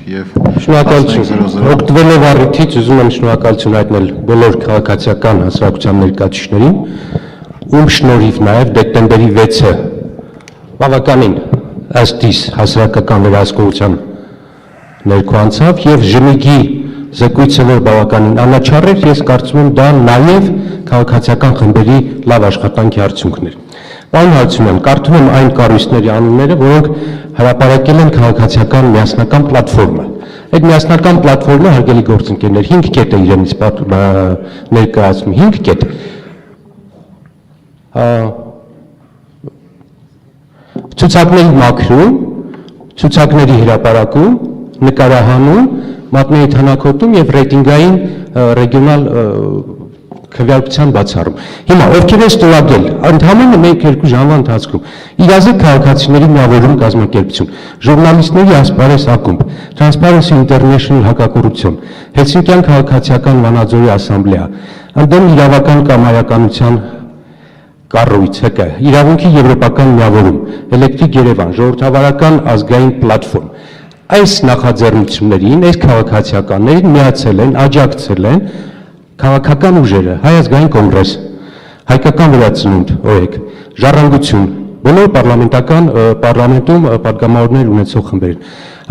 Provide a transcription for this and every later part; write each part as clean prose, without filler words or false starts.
եւ շնորհակալություն։ Օգտվելով առիթից ուզում եմ շնորհակալություն հայտնել բոլոր քաղաքացիական հասարակության ներկայացուցիչներին, ում շնորհիվ նաեւ դեկտեմբերի 6-ը բավականին ըստ իս հասարակական վերահսկողության ներքո անցավ եւ ԺՆԳ-ի զեկույցը որ բավականին անաչառ էր, ես կարծում եմ դա նաեւ քաղաքացիական խմբերի լավ աշխատանքի արդյունքն էր։ Պարոն Հարությունյան, կարդում եմ այն կառույցների անունները, որոնք հրապարակել են քաղաքացիական միասնական պլատֆորմը։ Այդ միասնական պլատֆորմը, հարգելի գործընկերներ, 5 կետ է իրենից ներկայացնում, 5 կետ։ Ցուցակների մաքրում, ցուցակների հրապարակում, նկարահանում, մատների թանաքոտում եւ ռեյտինգային ռեգիոնալ քվեարկության բացառում։ Հիմա ովքեր են ստորագրել, ընդհանրապես 1-2 ժամվա ընթացքում իրազեկ քաղաքացիների միավորում կազմակերպություն, ժուրնալիստների ասպարեզ ակումբ, Transparency International հակակոռուպցիոն, Հելսինկյան քաղաքացիական վանաձորի ասամբլեա, ընդդեմ իրավական կամայականության կառույց ՀԿ, իրավունքի եվրոպական միավորում, Էլեկտրիկ Երևան, ժողովրդավարական ազգային պլատֆորմ։ Այս նախաձեռնություններին, այս քաղաքացիականներին միացել են, աջակցել են քաղաքական ուժերը, Հայ ազգային կոնգրես, Հայկական վերածնունդ, ՕԵԿ, Ժառանգություն, բոլոր պարլամենտում պատգամավորներ ունեցող խմբեր,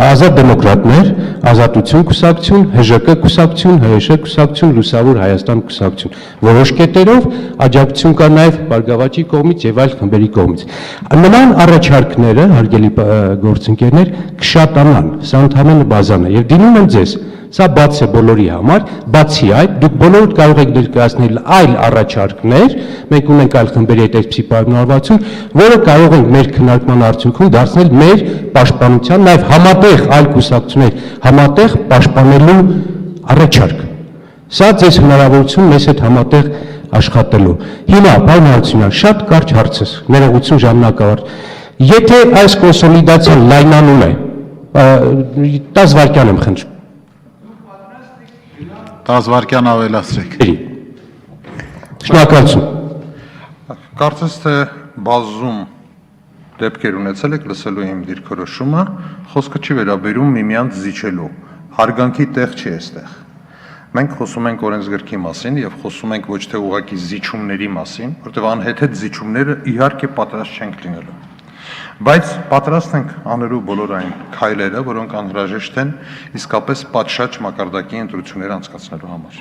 Ազատ դեմոկրատներ, Ազատություն կուսակցություն, ՀԺԿ կուսակցություն, ՀՀՇ կուսակցություն, Լուսավոր Հայաստան կուսակցություն, որոշ կետերով աջակցություն կա նաև Բարգավաճի կողմից եւ այլ խմբերի կողմից։ Նման առաջարկները, հարգելի գործընկերներ, կշատանան, սա ընդհանրապես բազան է եւ դիմում եմ ձեզ, սա բաց է բոլորի համար, բացի այդ դուք բոլորդ կարող եք ներկայացնել այլ առաջարկներ, մենք ունենք այլ խմբերի հետ այսպիսի պայմանավորվածություն, որը կարող ենք մեր քննարկման արդյունքում դարձնել մեր պաշտպանության, նաև համատեղ այլ կուսակցություններ, համատեղ պաշտպանելու առաջարկ։ Սա ձեզ հնարավորություն մեզ հետ համատեղ աշխատելու։ Հիմա, պարոն Հարությունյան, շատ կարճ հարց է, ներողություն ժամանակավարտ։ Եթե այս կոնսոլիդացիան լայնանում է, 10 վայրկյան եմ խնդրում։ 10 վայրկյան ավելացրեք։ Շնորհակալություն։ Կարծես թե բազում դեպքեր ունեցել եք լսելու իմ դիրքորոշումը, խոսքը չի վերաբերում միմյանց զիջելու, հարգանքի տեղ չի այստեղ։ Մենք խոսում ենք օրենսգրքի մասին եւ խոսում ենք ոչ թե ուղղակի զիջումների մասին, որտեղ անհեթեթ զիջումները իհարկե պատրաստ չենք լինելու։ Բայց պատրաստ ենք անելու բոլոր այն քայլերը, որոնք անհրաժեշտ են իսկապես պատշաճ մակարդակի ընտրություններ անցկացնելու համար։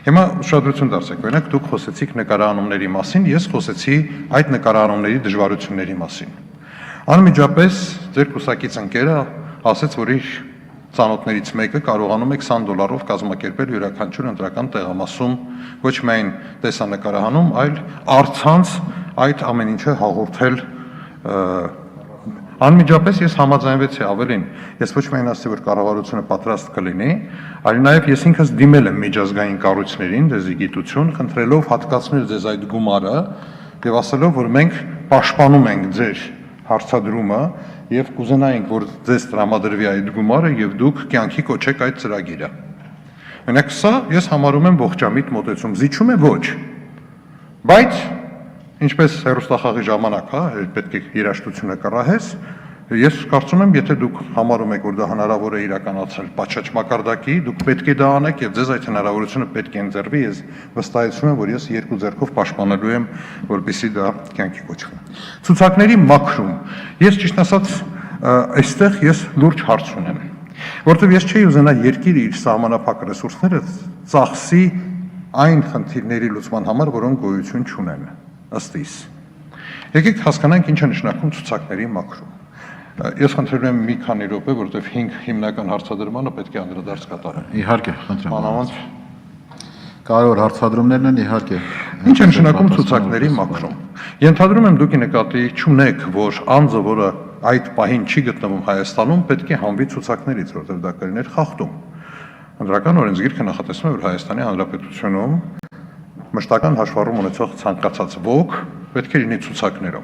Հիմա ուշադրություն դարձեք, օրինակ դուք խոսեցիք նկարահանումների մասին, ես խոսեցի այդ նկարահանումների դժվարությունների մասին։ Անմիջապես ձեր կուսակից ընկերը ասաց, որ իր ծանոթներից մեկը կարողանում է $20 կազմակերպել յուրաքանչյուր ընտրական տեղամասում ոչ միայն տեսանկարահանում, այլ առցանց այդ ամեն ինչը հաղորդել անմիջապես ես համաձայնվեցի ավելին, ես ոչ միայն ասացի, որ կառավարությունը պատրաստ կլինի, այլ նաև ես ինքս դիմել եմ միջազգային կառույցներին, դեզի գիտություն, խնդրելով հատկացնել ձեզ այդ գումարը եւ ասելով, որ մենք պաշտպանում ենք ձեր հարցադրումը եւ կուզենայինք, որ ձեզ տրամադրվի այդ գումարը եւ դուք կյանքի կոչեք այդ ծրագիրը։ Օրինակ սա ես համարում եմ ողջամիտ մոտեցում, զիջում է ոչ։ Բայց ինչպես հերոստախաղի ժամանակ, հա, պետք է երաշտությունը կռահես, ես կարծում եմ, եթե դուք համարում եք, որ դա հնարավոր է իրականացնել պատշաճ մակարդակի, դուք պետք է դա անեք եւ ձեզ այդ հնարավորությունը պետք է ընձեռվի, ես վստահեցնում եմ, որ ես երկու ձեռքով պաշտպանելու եմ, որպեսզի դա կյանքի կոչվի։ Ցուցակների մաքրում։ Ես ճիշտ ասած, այստեղ ես լուրջ հարց ունեմ, որովհետեւ ես չէի ուզենա երկիրը իր սահմանափակ ռեսուրսները ծախսի այն խնդիրների լուծման համար, որոնք գոյություն չունեն, ըստ իս։ Եկեք հասկանանք ինչ է նշանակում ցուցակների մաքրում։ Ես խնդրում եմ մի քանի րոպե, որովհետև 5 հիմնական հարցադրմանը պետք է անդրադարձ կատարեմ։ Իհարկե, խնդրեմ։ Մանավանդ կարևոր հարցադրումներն են, իհարկե։ Ինչ է նշանակում ցուցակների մաքրում։ Ենթադրում եմ դուք նկատի չունեք, որ անձը, որը այդ պահին չի գտնվում Հայաստանում, պետք է հանվի ցուցակներից, որովհետև դա կլիներ խախտում։ Ընտրական օրենսգիրքը նախատեսում է, որ Հայաստանի Հանրապետությունում մշտական հաշվառում ունեցող ցանկացած ոք պետք է լինի ցուցակներով։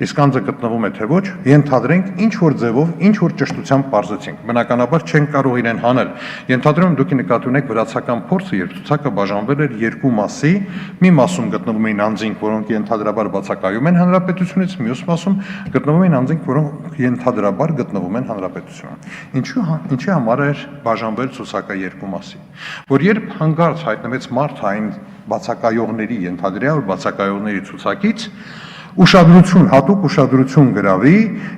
Իսկ անձը գտնվում է թե ոչ, ենթադրենք ինչ որ ձևով, ինչ որ ճշտությամբ բարձեցինք։ Բնականաբար չեն կարող իրեն հանել։ Ենթադրում եմ դուք նկատի ունեք վրացական փորձը, երբ ցուցակը բաժանվել էր երկու մասի, մի մասում գտնվում էին անձինք, որոնք ենթադրաբար բացակայում են հանրապետությունից, մյուս մասում գտնվում էին անձինք, որոնք ենթադրաբար գտնվում են հանրապետությունում։ Ինչի համար էր բաժանվել ցուցակը երկու մասի։ Որ երբ հանկարծ հայտնվեց մարդ այն բացակայողների, ենթադրյալ բացակայողների ցուցակից, ուշադրություն, հատուկ ուշադրություն գրավի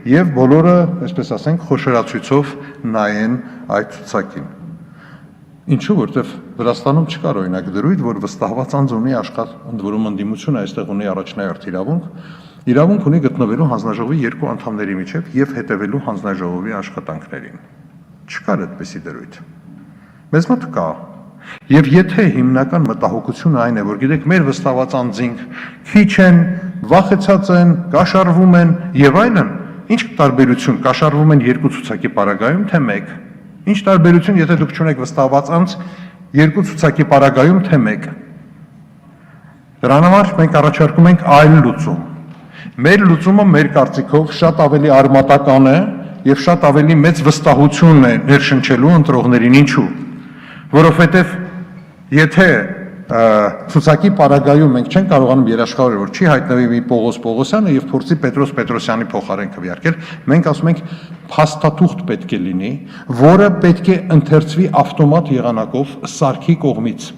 եւ բոլորը, այսպես ասենք, խոշորացույցով նայեն այդ ցուցակին։ Ինչու, որտեվ Վրաստանում չկար օրինակ դրույթ, որ վստահված անձ ունի ընդ որում ընդդիմությունը այստեղ ունի առաջնահերթ իրավունք ունի գտնվելու հանձնաժողովի երկու անդամների միջև եւ հետեւելու հանձնաժողովի աշխատանքներին։ Չկար այդպիսի դրույթ։ Մեզ մոտ կա։ Եվ եթե հիմնական մտահոգությունը այն է, որ գիտեք, մեր վստահված անձինք քիչ են, վախեցած են, կաշառվում են եւ այլն, ինչ տարբերություն կաշառվում են երկու ցուցակի պարագայում, թե մեկ։ Ինչ տարբերություն, եթե դուք չունեք վստահված անձ երկու ցուցակի պարագայում, թե մեկ։ Դրան համար մենք առաջարկում ենք այլ լուծում։ Մեր լուծումը մեր կարծիքով շատ ավելի արմատական է եւ շատ ավելի մեծ վստահություն է ներշնչելու ընտրողներին, ինչու։ Որովհետև եթե ցուցակի պարագայում մենք չենք կարողանում երաշխավորել, որ չի հայտնվի մի Պողոս Պողոսյանը եւ փորձի Պետրոս Պետրոսյանի փոխարեն քվեարկել, մենք ասում ենք փաստաթուղթ պետք է լինի, որը պետք է ընթերցվի ավտոմատ եղանակով սարքի կողմից։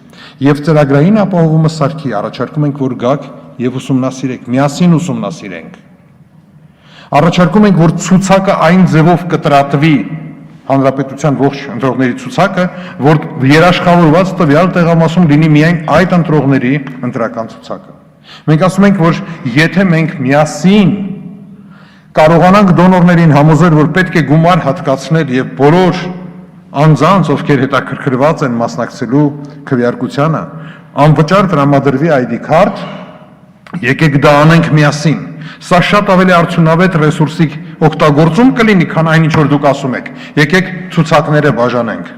Եվ ծրագրային ապահովումը սարքի առաջարկում ենք, որ գաք եւ ուսումնասիրեք, միասին ուսումնասիրենք։ Առաջարկում ենք, որ ցուցակը այն ձևով կտրատվի հանրապետության ողջ ընտրողների ցուցակը, որ երաշխավորված տվյալ տեղամասում լինի միայն այդ ընտրողների ընտրական ցուցակը։ Մենք ասում ենք, որ եթե մենք միասին կարողանանք դոնորներին համոզել, որ պետք է գումար հատկացնել եւ բոլոր անձանց, ովքեր հետաքրքրված են մասնակցելու քվեարկությանը, անվճար տրամադրվի ID քարտ, եկեք դա անենք միասին։ Սա շատ ավելի արդյունավետ ռեսուրսի օգտագործում կլինի, քան այն ինչ որ դուք ասում եք։ Եկեք ցուցակները բաժանենք։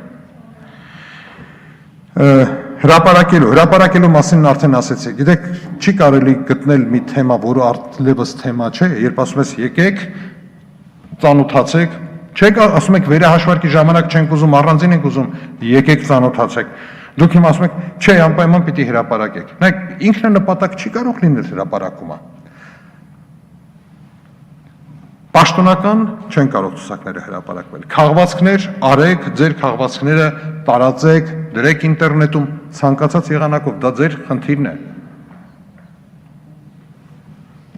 Հրապարակելու մասին արդեն ասեցի։ Գիտեք, չի կարելի գտնել մի թեմա, որը արդյունավետ թեմա չէ, երբ ասում ես եկեք, ծանոթացեք, չեք ասում եք վերահաշվարկի ժամանակ չենք ուզում, առանձին ենք ուզում, եկեք ծանոթացեք։ Դուք հիմա ասում եք, չէ, անպայման պիտի հրապարակեք։ Նայեք, ինքնանպատակ չի կարող լինել հրապարակումը։ Պաշտոնական չեն կարող ցուցակները հրապարակվել։ Քաղվածքներ արեք, ձեր քաղվածքները տարածեք, դրեք ինտերնետում, ցանկացած եղանակով, դա ձեր խնդիրն է։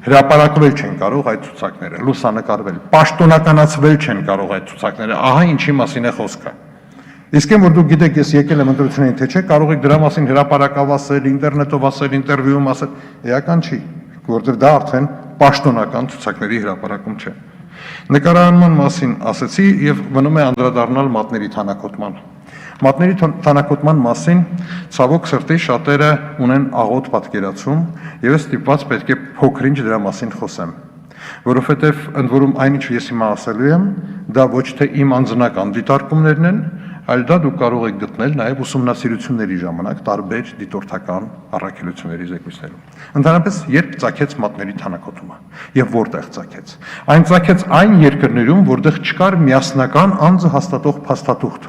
Հրապարակվել չեն կարող այդ ցուցակները, լուսանկարվել, պաշտոնականացվել չեն կարող այդ ցուցակները։ Ահա ինչի մասին է խոսքը։ Իսկ որ դուք գիտեք, ես եկել եմ ընտրություններին, թե չէ, կարող եք դրա մասին հրապարակավ ասել, ինտերնետով ասել, ինտերվյուում ասել, էական չի, որովհետև դա արդեն պաշտոնական ցուցակների հրապարակում չէ։ Նկարահանման մասին ասեցի եւ մնում է անդրադառնալ մատների թանաքոտման։ Մատների թանաքոտման մասին ցավոք սրտի շատերը ունեն աղոտ պատկերացում եւ ես ստիպված պետք է փոքրինչ դրա մասին խոսեմ։ Որովհետեւ ընդ որում այնինչ ես հիմա ասելու եմ, դա ոչ թե իմ անձնական դիտարկումներն են, այլ դա դուք կարող եք գտնել նաև ուսումնասիրությունների ժամանակ տարբեր դիտորդական առաքելությունների զեկույցներում։ Ընդհանրապես, երբ ծագեց մատների թանաքոտումը եւ որտեղ ծագեց։ Այն ծագեց այն երկրներում, որտեղ չկար միասնական անձը հաստատող փաստաթուղթ։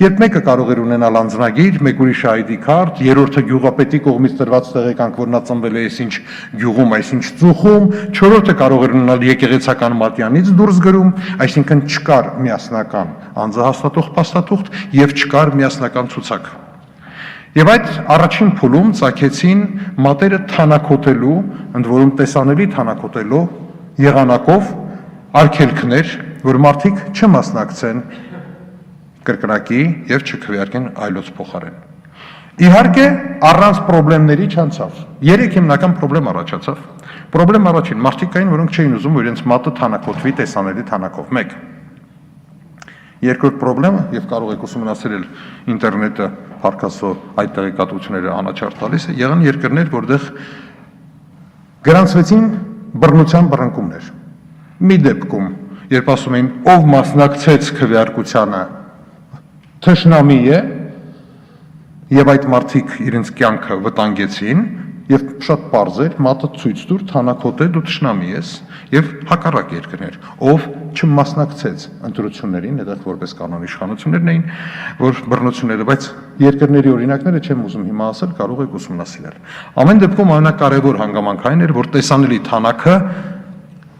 Երբ մեկը կարող էր ունենալ անձնագիր, մեկ ուրիշ ID քարտ, երրորդը գյուղապետի կողմից տրված տեղեկանք, որ նա ծնվել է այսինչ գյուղում, այսինչ ծուխում, չորրորդը կարող էր ունենալ եկեղեցական մատյանից դուրս գրում, այսինքն չկար միասնական անձը հաստատող փաստաթուղթ եւ չկար միասնական ցուցակ։ Եվ այդ առաջին փուլում ծագեցին մատերը թանաքոտելու, ընդ որում տեսանելի թանաքոտելու եղանակով արգելքներ, որ մարդիկ չմասնակցեն կրկնակի եւ չքվեարկեն այլոց փոխարեն։ Իհարկե, առանց խնդիրների չանցավ։ Երեք հիմնական խնդրեմ առաջացավ։ Խնդրեմ առաջին, մարդիկ կային, որոնք չէին ուզում, որ իրենց մատը թանաքոտվի տեսանելի թանակով։ 1. Երկրորդ խնդրեմը, եւ կարող եք ուսումնասիրել ինտերնետը, փառքասո այդ տեղեկատվությունները անաչառ տալիս է, եղան երկրներ, որտեղ գրանցվեցին բռնության բռնկումներ։ Մի դեպքում, երբ ասում էին, ով մասնակցեց քվեարկությանը, թշնամի է, եւ այդ մարդիկ իրենց կյանքը վտանգեցին, եւ շատ པարզ էր, մատը ցույց տուր, թանաքոտ է, դու ճշնամի ես եւ հակառակ երկրներ, ով չմասնակցեց ընտրություններին, այդտեղ որպես կանոն իշխանություններն էին, որ բռնությունները, բայց երկրների օրինակները չեմ ուզում հիմա ասել, կարող եք ուսումնասիրել։ Ամեն դեպքում ամենակարևոր հանգամանքային էր, որ տեսանելի թանաքը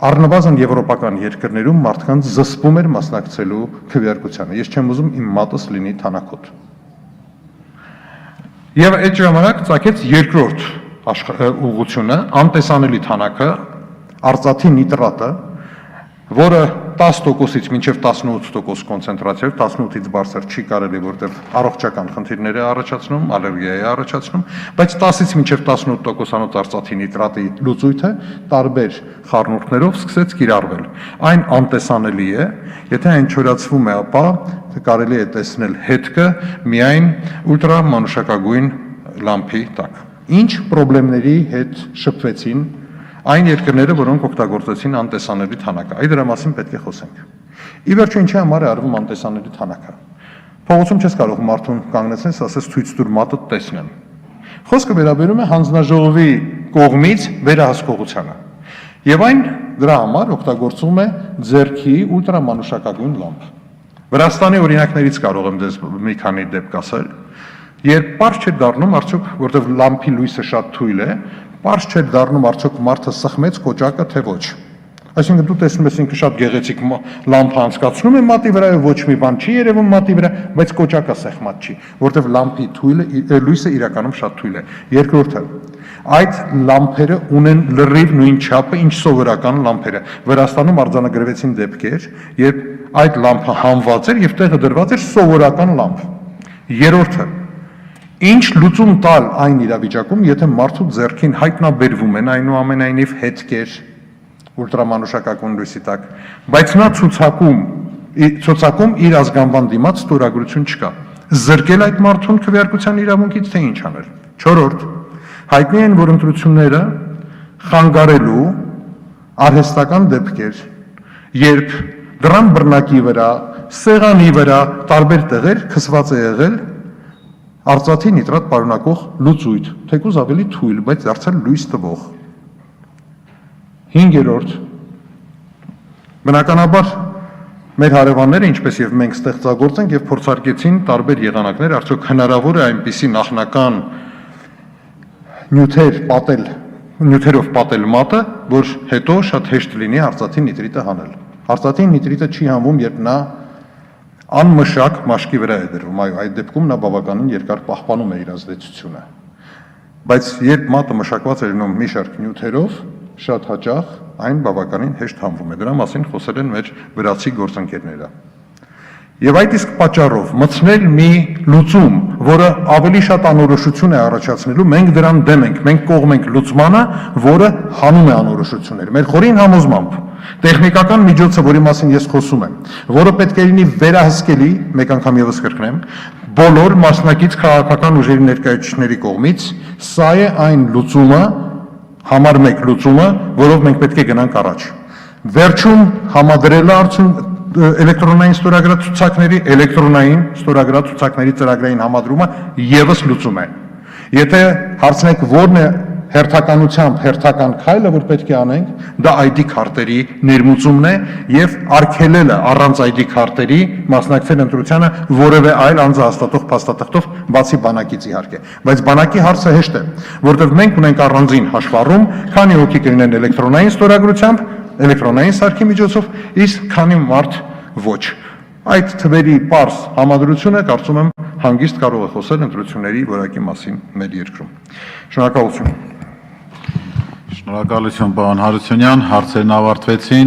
առնվազն եվրոպական երկրներում մարդկանց զսպում էր մասնակցելու քվեարկությանը։ Ես չեմ ուզում իմ մատս լինի թանաքոտ։ Եվ այդ ժամանակ ծագեց երկրորդ ուղղությունը, անտեսանելի թանաքը, արծաթի նիտրատը, որը 10%-ից մինչև 18% կոնցենտրացիայով, 18-ից բարձր չի կարելի, որտեղ առողջական խնդիրներ է առաջացնում, ալերգիա է առաջացնում, բայց 10-ից մինչև 18%-անոց արծաթի նիտրատի լուծույթը տարբեր խառնուրդներով սկսեց կիրառվել։ Այն անտեսանելի է, եթե այն չորացվում է, ապա կարելի է տեսնել հետքը միայն ուլտրամանուշակագույն լամպի տակ։ Ինչ խնդիրների հետ շփվեցին այն երկրները, որոնք օգտագործեցին անտեսանելի թանաքը։ Այդ դրա մասին պետք է խոսենք։ Ի վերջո ինչի համար է արվում անտեսանելի թանաքը։ Փողոցում չես կարող մարդուն կանգնեցնել, ասես ցույց տուր մատը տեսնեմ։ Խոսքը վերաբերում է հանձնաժողովի կողմից վերահսկողությանը։ Եվ այն դրա համար օգտագործվում է ձեռքի ուլտրամանուշակագույն լամպ։ Վրաստանի օրինակներից կարող եմ դες մի քանի դեպք ասել, երբ պարզ չէ դառնում արդյոք, որտեղ լամպի լույսը շատ թույլ է, պարզ չէ դառնում արդյոք մարդը սխմեց կոճակը թե ոչ։ Այսինքն դու տեսնում ես ինքը շատ գեղեցիկ լամպ անցկացնում է մատի վրա, ոչ մի բան չի երևում մատի վրա, բայց կոճակը սեղմած չի, որտեղ լամպի լույսը իրականում շատ թույլ է։ Երկրորդը, այդ լամպերը ունեն լրիվ նույն չափը, ինչ սովորական լամպերը։ Վրաստանում արձանագրվեցին դեպքեր, երբ այդ լամպը հանված էր եւ տեղը դրված էր սովորական լամպ։ Երրորդը, ինչ լուծում տալ այն իրավիճակում, եթե մարդու ձեռքին հայտնաբերվում են այնուամենայնիվ հետքեր ուլտրամանուշակագույն լույսի տակ, բայց նա ցուցակում իր ազգանվան դիմաց ստորագրություն չկա։ Զրկել այդ մարդուն քվեարկության իրավունքից, թե ինչ անել։ Չորրորդ, հայտնի են, որ ընտրությունները խանգարելու արհեստական դեպքեր, երբ դրան բռնակի վրա, սեղանի վրա, տարբեր տեղեր քսված է եղել արծաթի նիտրատ պարունակող լուծույթ, թեկուզ ավելի թույլ, բայց դարձել լույս տվող։ Հինգերորդ, բնականաբար մեր հարևանները, ինչպես եւ մենք ստեղծագործենք եւ փորձարկեցին տարբեր եղանակներ, արդյոք հնարավոր է այնպիսի նախնական նյութերով պատել մատը, որ հետո շատ հեշտ լինի արծաթի նիտրիտը հանել։ Արծաթի նիտրիտը չի հանվում, երբ նա անմշակ մաշկի վրա է դրվում, այո, այդ դեպքում նա բավականին երկար պահպանում է իր ազդեցությունը։ Բայց երբ մատը մշակված է լինում մի շարք նյութերով, շատ հաճախ այն բավականին հեշտ հանվում է։ Դրա մասին խոսել են մեր վրացի գործընկերները։ Եվ այդ իսկ պատճառով մտցնել մի լուծում, որը ավելի շատ անորոշություն է առաջացնելու, մենք դրան դեմ ենք, մենք կողմ ենք լուծմանը, որը հանում է անորոշություններ։ Մեր խորին համոզմամբ տեխնիկական միջոցը, որի մասին ես խոսում եմ, որը պետք է լինի վերահսկելի, մեկ անգամ եւս կրկնեմ, բոլոր մասնակից քաղաքական ուժերի ներկայացուցիչների կողմից, սա է այն լուծումը, համար 1 լուծումը, որով մենք պետք է գնանք առաջ։ Վերջում համադրելը էլեկտրոնային ստորագրացուցակների ծրագրային համադրումը եւս լուծում է։ Եթե հարցնեք որն է հերթականությամբ հերթական քայլը, որ պետք է անենք, դա ID քարտերի ներմուծումն է եւ արգելելը առանց ID քարտերի մասնակցել ընտրությանը որևէ այլ անձահաստատող փաստաթղթով, բացի բանակից իհարկե։ Բայց բանակի հարցը հեշտ է, որովհետեւ մենք ունենք առանձին հաշվառում, քանի հոգի կլինեն էլեկտրոնային ստորագրությամբ, էլեկտրոնային սարքի միջոցով, իսկ քանի մարդ ոչ։ Այդ թվերի պարզ համադրությունը կարծում եմ հանգիստ կարող է խոսել ընտրությունների որակի մասին մեր երկրում։ Շնորհակալություն։ Շնորհակալություն, պարոն Հարությունյան, հարցերն ավարտվեցին։